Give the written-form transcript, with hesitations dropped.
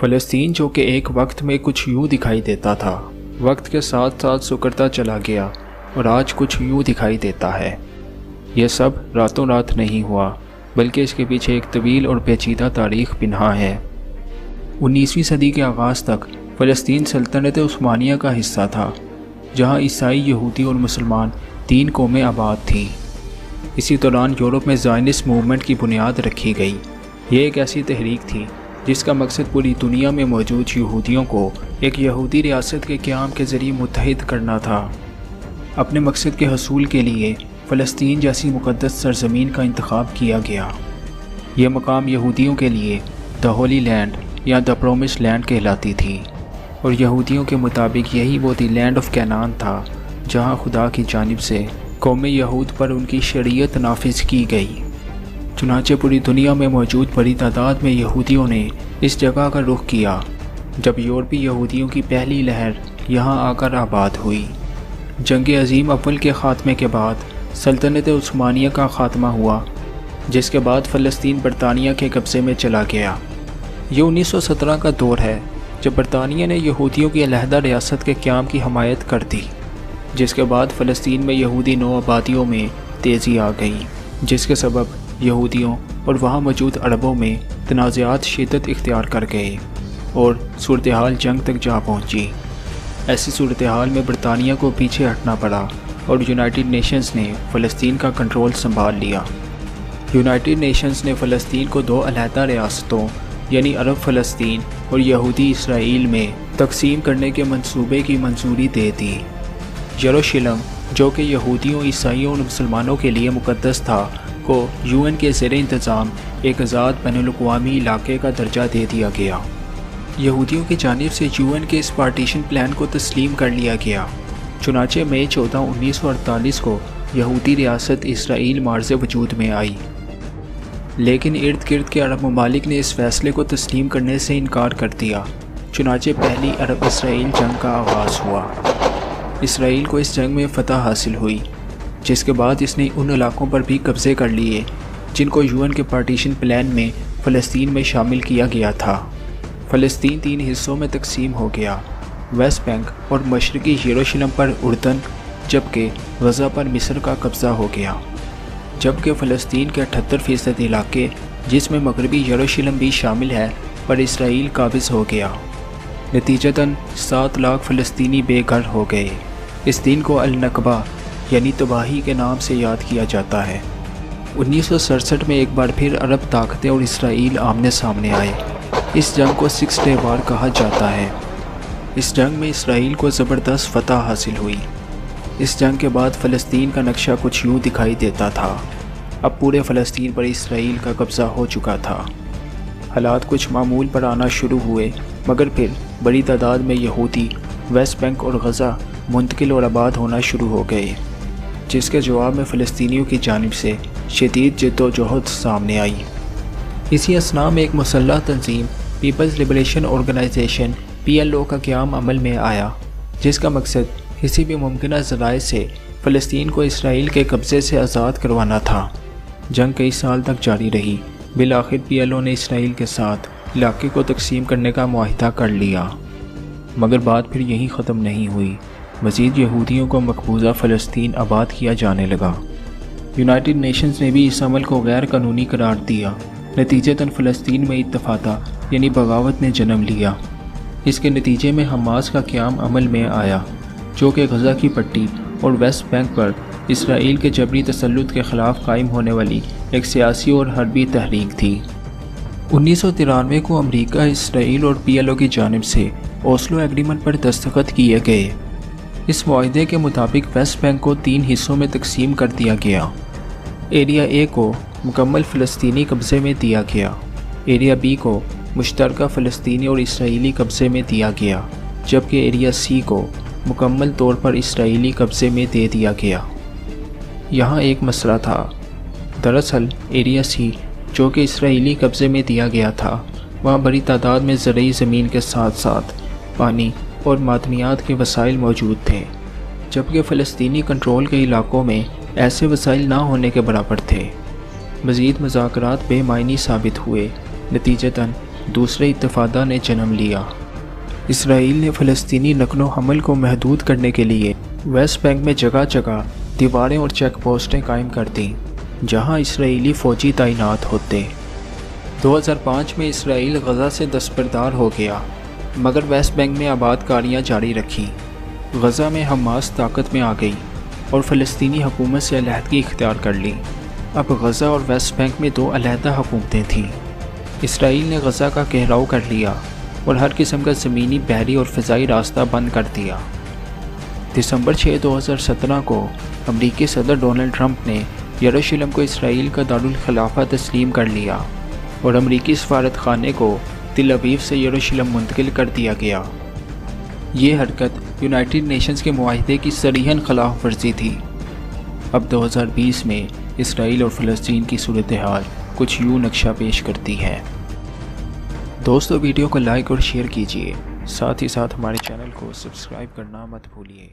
فلسطین جو کہ ایک وقت میں کچھ یوں دکھائی دیتا تھا، وقت کے ساتھ ساتھ سکڑتا چلا گیا اور آج کچھ یوں دکھائی دیتا ہے۔ یہ سب راتوں رات نہیں ہوا، بلکہ اس کے پیچھے ایک طویل اور پیچیدہ تاریخ پنہاں ہے۔ 19ویں صدی کے آغاز تک فلسطین سلطنت عثمانیہ کا حصہ تھا، جہاں عیسائی، یہودی اور مسلمان 3 قومیں آباد تھیں۔ اسی دوران یورپ میں زائنسٹ موومنٹ کی بنیاد رکھی گئی۔ یہ ایک ایسی تحریک تھی جس کا مقصد پوری دنیا میں موجود یہودیوں کو ایک یہودی ریاست کے قیام کے ذریعے متحد کرنا تھا۔ اپنے مقصد کے حصول کے لیے فلسطین جیسی مقدس سرزمین کا انتخاب کیا گیا۔ یہ مقام یہودیوں کے لیے دی ہولی لینڈ یا دی پرومسڈ لینڈ کہلاتی تھی، اور یہودیوں کے مطابق یہی وہ دی لینڈ آف کینان تھا جہاں خدا کی جانب سے قوم یہود پر ان کی شریعت نافذ کی گئی۔ چنانچہ پوری دنیا میں موجود بڑی تعداد میں یہودیوں نے اس جگہ کا رخ کیا جب یورپی یہودیوں کی پہلی لہر یہاں آ کر آباد ہوئی۔ جنگ عظیم اول کے خاتمے کے بعد سلطنت عثمانیہ کا خاتمہ ہوا، جس کے بعد فلسطین برطانیہ کے قبضے میں چلا گیا۔ یہ 1917 کا دور ہے جب برطانیہ نے یہودیوں کی علیحدہ ریاست کے قیام کی حمایت کر دی، جس کے بعد فلسطین میں یہودی نو آبادیوں میں تیزی آ گئی، جس کے سبب یہودیوں اور وہاں موجود عربوں میں تنازعات شدت اختیار کر گئے اور صورتحال جنگ تک جا پہنچی۔ ایسی صورتحال میں برطانیہ کو پیچھے ہٹنا پڑا اور یونائٹڈ نیشنز نے فلسطین کا کنٹرول سنبھال لیا۔ یونائٹڈ نیشنز نے فلسطین کو 2 علیحدہ ریاستوں یعنی عرب فلسطین اور یہودی اسرائیل میں تقسیم کرنے کے منصوبے کی منظوری دے دی۔ یروشلم، جو کہ یہودیوں، عیسائیوں اور مسلمانوں کے لیے مقدس تھا، کو UN کے زیر انتظام ایک آزاد بین الاقوامی علاقے کا درجہ دے دیا گیا۔ یہودیوں کی جانب سے UN کے اس پارٹیشن پلان کو تسلیم کر لیا گیا۔ چنانچہ مئی 14، 1948 کو یہودی ریاست اسرائیل معرض وجود میں آئی، لیکن ارد گرد کے عرب ممالک نے اس فیصلے کو تسلیم کرنے سے انکار کر دیا۔ چنانچہ پہلی عرب اسرائیل جنگ کا آغاز ہوا۔ اسرائیل کو اس جنگ میں فتح حاصل ہوئی، جس کے بعد اس نے ان علاقوں پر بھی قبضے کر لیے جن کو UN کے پارٹیشن پلان میں فلسطین میں شامل کیا گیا تھا۔ فلسطین 3 حصوں میں تقسیم ہو گیا، ویسٹ بینک اور مشرقی یروشلم پر اردن، جبکہ غزہ پر مصر کا قبضہ ہو گیا، جبکہ فلسطین کے 78% علاقے، جس میں مغربی یروشلم بھی شامل ہے، پر اسرائیل قابض ہو گیا۔ نتیجتاً 7 لاکھ فلسطینی بے گھر ہو گئے۔ اس دن کو النکبہ یعنی تباہی کے نام سے یاد کیا جاتا ہے۔ 1967 میں ایک بار پھر عرب طاقتیں اور اسرائیل آمنے سامنے آئے۔ اس جنگ کو 6 ڈے وار کہا جاتا ہے۔ اس جنگ میں اسرائیل کو زبردست فتح حاصل ہوئی۔ اس جنگ کے بعد فلسطین کا نقشہ کچھ یوں دکھائی دیتا تھا۔ اب پورے فلسطین پر اسرائیل کا قبضہ ہو چکا تھا۔ حالات کچھ معمول پر آنا شروع ہوئے، مگر پھر بڑی تعداد میں یہودی ویسٹ بینک اور غزہ منتقل اور آباد ہونا شروع ہو گئے، جس کے جواب میں فلسطینیوں کی جانب سے شدید جد و جہد سامنے آئی۔ اسی اثناء میں ایک مسلح تنظیم پیپلز لبریشن آرگنائزیشن PLO کا قیام عمل میں آیا، جس کا مقصد کسی بھی ممکنہ ذرائع سے فلسطین کو اسرائیل کے قبضے سے آزاد کروانا تھا۔ جنگ کئی سال تک جاری رہی۔ بالآخر PLO نے اسرائیل کے ساتھ علاقے کو تقسیم کرنے کا معاہدہ کر لیا، مگر بات پھر یہیں ختم نہیں ہوئی۔ مزید یہودیوں کو مقبوضہ فلسطین آباد کیا جانے لگا۔ یونائٹڈ نیشنز نے بھی اس عمل کو غیر قانونی قرار دیا۔ نتیجتاً فلسطین میں اتفاقہ یعنی بغاوت نے جنم لیا۔ اس کے نتیجے میں حماس کا قیام عمل میں آیا، جو کہ غزہ کی پٹی اور ویسٹ بینک پر اسرائیل کے جبری تسلط کے خلاف قائم ہونے والی ایک سیاسی اور حربی تحریک تھی۔ 1993 کو امریکہ، اسرائیل اور PLO کی جانب سے اوسلو ایگریمنٹ پر دستخط کیے گئے۔ اس معاہدے کے مطابق ویسٹ بینک کو 3 حصوں میں تقسیم کر دیا گیا۔ ایریا A کو مکمل فلسطینی قبضے میں دیا گیا، ایریا B کو مشترکہ فلسطینی اور اسرائیلی قبضے میں دیا گیا، جبکہ ایریا C کو مکمل طور پر اسرائیلی قبضے میں دے دیا گیا۔ یہاں ایک مسئلہ تھا۔ دراصل ایریا C، جو کہ اسرائیلی قبضے میں دیا گیا تھا، وہاں بڑی تعداد میں زرعی زمین کے ساتھ ساتھ پانی اور معدنیات کے وسائل موجود تھے، جبکہ فلسطینی کنٹرول کے علاقوں میں ایسے وسائل نہ ہونے کے برابر تھے۔ مزید مذاکرات بے معنی ثابت ہوئے۔ نتیجتاً دوسرے انتفاضہ نے جنم لیا۔ اسرائیل نے فلسطینی نقل و حمل کو محدود کرنے کے لیے ویسٹ بینک میں جگہ جگہ دیواریں اور چیک پوسٹیں قائم کر دیں جہاں اسرائیلی فوجی تعینات ہوتے۔ 2005 میں اسرائیل غزہ سے دستبردار ہو گیا مگر ویسٹ بینک میں آباد کاریاں جاری رکھیں۔ غزہ میں حماس طاقت میں آ گئی اور فلسطینی حکومت سے علیحدگی اختیار کر لی۔ اب غزہ اور ویسٹ بینک میں دو علیحدہ حکومتیں تھیں۔ اسرائیل نے غزہ کا گھیراؤ کر لیا اور ہر قسم کا زمینی، بحری اور فضائی راستہ بند کر دیا۔ دسمبر 6، 2017 کو امریکی صدر ڈونلڈ ٹرمپ نے یروشلم کو اسرائیل کا دارالخلافہ تسلیم کر لیا اور امریکی سفارت خانے کو تل ابیب سے یروشلم منتقل کر دیا گیا۔ یہ حرکت یونائٹڈ نیشنز کے معاہدے کی صریحاً خلاف ورزی تھی۔ اب 2020 میں اسرائیل اور فلسطین کی صورتحال کچھ یوں نقشہ پیش کرتی ہے۔ دوستو، ویڈیو کو لائک اور شیئر کیجیے، ساتھ ہی ساتھ ہمارے چینل کو سبسکرائب کرنا مت بھولیے۔